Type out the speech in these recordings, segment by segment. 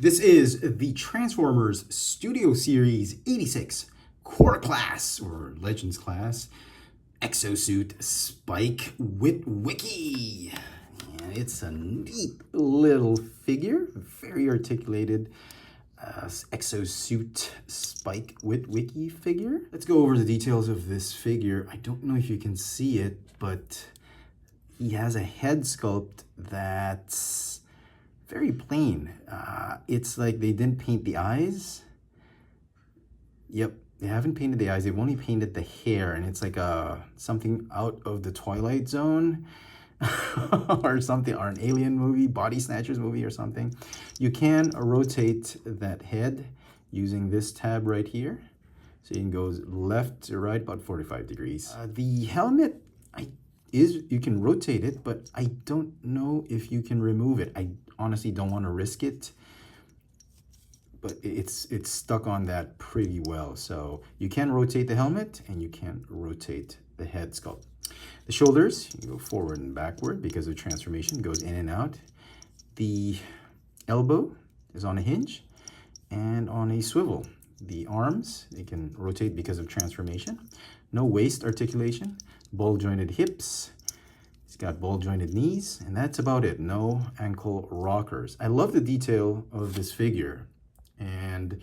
This is the Transformers Studio Series 86 Core Class, or Legends Class, Exo-Suit Spike Witwicky. And it's a neat little figure, very articulated Exo-Suit Spike Witwicky figure. Let's go over the details of this figure. I don't know if you can see it, but he has a head sculpt that's very plain. It's like they didn't paint the eyes. Yep, they haven't painted the eyes. They've only painted the hair, and it's like something out of the Twilight Zone or something, or an alien movie, Body Snatchers movie or something. You can rotate that head using this tab right here. So you can go left to right about 45 degrees. The helmet, you can rotate it, but I don't know if you can remove it. I honestly don't want to risk it, but it's stuck on that pretty well. So you can rotate the helmet and you can rotate the head sculpt. The shoulders, you go forward and backward because of transformation, goes in and out. The elbow is on a hinge and on a swivel. The arms, they can rotate because of transformation. No waist articulation, ball jointed hips. He's got ball jointed knees, and that's about it. No ankle rockers. I love the detail of this figure, and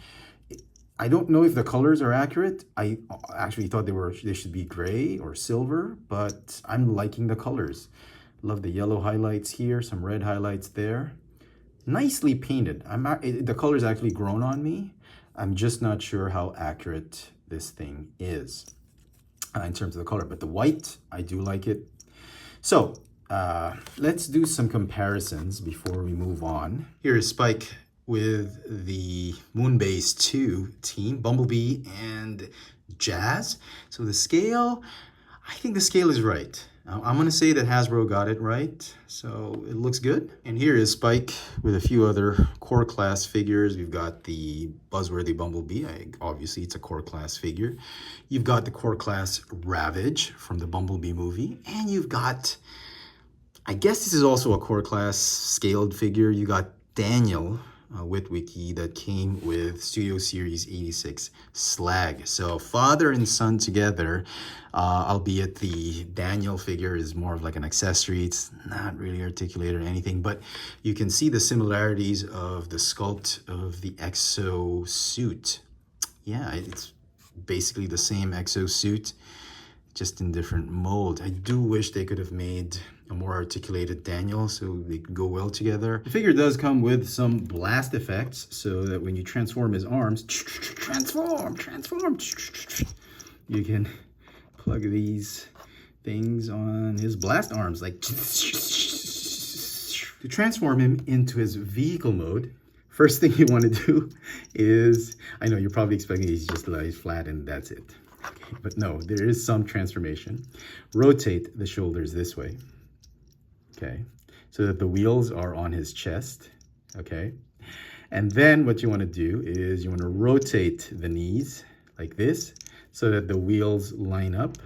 I don't know if the colors are accurate. I actually thought they should be gray or silver, but I'm liking the colors. Love the yellow highlights here, some red highlights there. Nicely painted. The color's actually grown on me. I'm just not sure how accurate this thing is in terms of the color, but the white, I do like it. So let's do some comparisons before we move on. Here is Spike with the Moonbase 2 team, Bumblebee and Jazz. So the scale, I think the scale is right. I'm gonna say that Hasbro got it right, so it looks good. And here is Spike with a few other core class figures. We've got the buzzworthy Bumblebee. Obviously, it's a core class figure. You've got the core class Ravage from the Bumblebee movie. And you've got, I guess this is also a core class scaled figure. You got Daniel Witwicky that came with Studio Series 86 Slag. So father and son together, albeit the Daniel figure is more of like an accessory. It's not really articulated or anything, but you can see the similarities of the sculpt of the Exo-Suit. Yeah, it's basically the same Exo-Suit, just in different mold. I do wish they could have made a more articulated Daniel so they could go well together. The figure does come with some blast effects so that when you transform his arms, transform, you can plug these things on his blast arms, like to transform him into his vehicle mode. First thing you want to do is, I know you're probably expecting he's just lies flat and that's it. Okay, but no, there is some transformation. Rotate the shoulders this way. Okay, so that the wheels are on his chest, okay? And then what you want to do is you want to rotate the knees like this so that the wheels line up.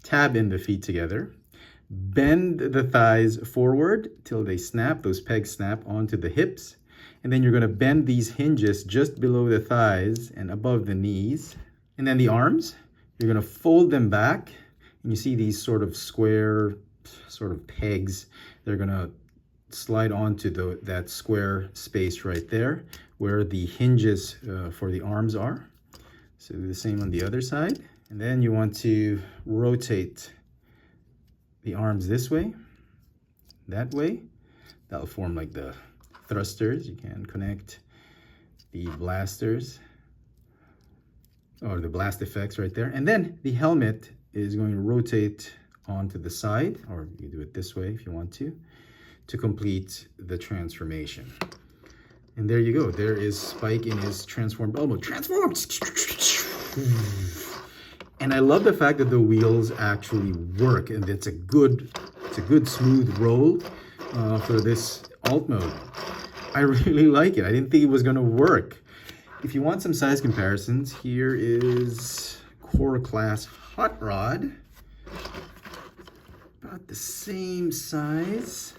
Tab in the feet together. Bend the thighs forward till they snap, those pegs snap onto the hips. And then you're going to bend these hinges just below the thighs and above the knees. And then the arms, you're going to fold them back. And you see these sort of square sort of pegs. They're gonna slide onto that square space right there where the hinges for the arms are. So do the same on the other side. And then you want to rotate the arms this way, that way. That'll form like the thrusters. You can connect the blasters or the blast effects right there. And then the helmet is going to rotate onto the side, or you do it this way if you want to complete the transformation. And there you go. There is Spike in his transformed elbow. Transform! And I love the fact that the wheels actually work, and it's a good smooth roll for this alt mode. I really like it. I didn't think it was going to work. If you want some size comparisons, here is Core Class Hot Rod. About the same size.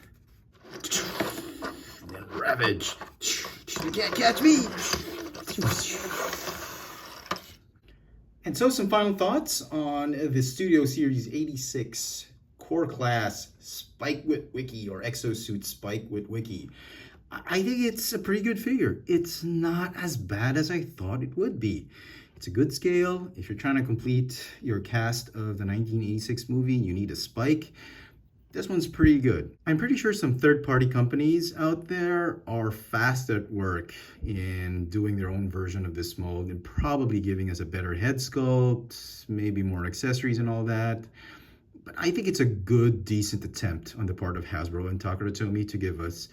And then Ravage. You can't catch me! And so some final thoughts on the Studio Series 86 Core Class Spike Witwicky or Exo-Suit Spike Witwicky. I think it's a pretty good figure. It's not as bad as I thought it would be. It's a good scale. If you're trying to complete your cast of the 1986 movie, you need a Spike. This one's pretty good. I'm pretty sure some third-party companies out there are fast at work in doing their own version of this mold and probably giving us a better head sculpt, maybe more accessories and all that. But I think it's a good, decent attempt on the part of Hasbro and Takara Tomy to give us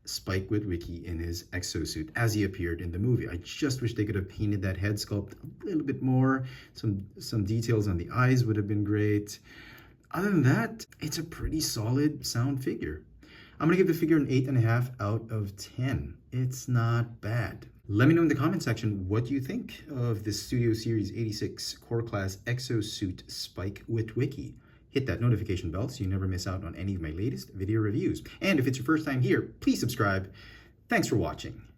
Spike Witwicky in his exosuit as he appeared in the movie. I just wish they could have painted that head sculpt a little bit more. Some details on the eyes would have been great. Other than that, it's a pretty solid, sound figure. I'm gonna give the figure an 8.5 out of 10. It's not bad. Let me know in the comment section what you think of this Studio Series 86 Core Class Exo-Suit Spike Witwicky. Hit that notification bell so you never miss out on any of my latest video reviews. And if it's your first time here, please subscribe. Thanks for watching.